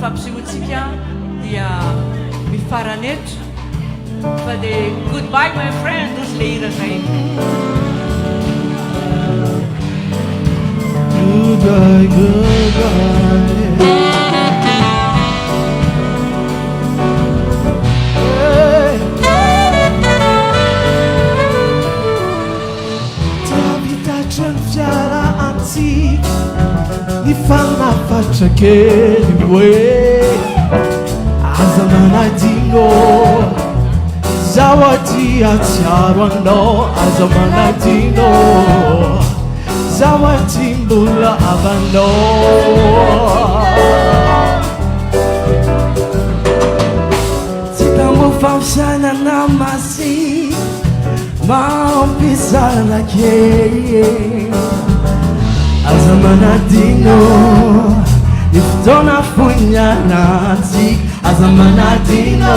fampisehoantsika dia mifaranetra fa dia goodbye my friend ozy le hira zay. Goodbye, goodbye. Fiara antsika ny fanafatra kely hoe aza manadino zaho aty atsiaro anao aza manadino zaho aty mbola avanao tsy tambo fampisanana masika mampisana kely aza manadino ny fotoana foignanatsika aza manadino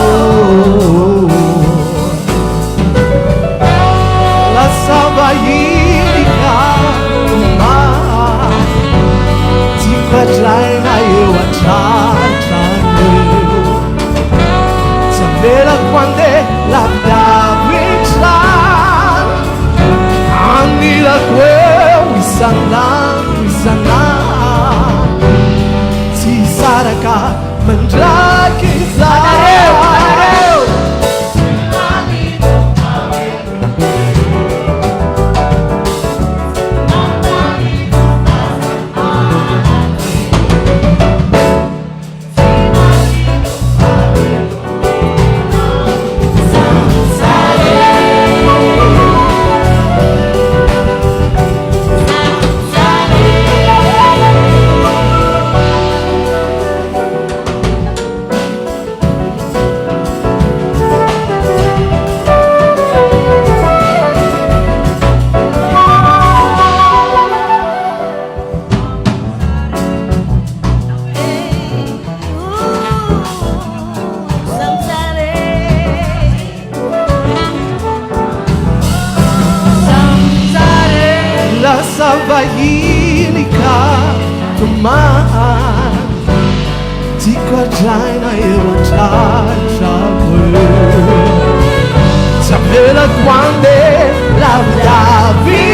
lasa vahinika ma tiako atraina eo atratrano tsy avelako andeha lavidavitrano anilako eo isan'andro isan'andro tsy hisaraka mandraky zaho vahinika tomany tiako atraina eo atratrako tsy avelako andeha lavidavy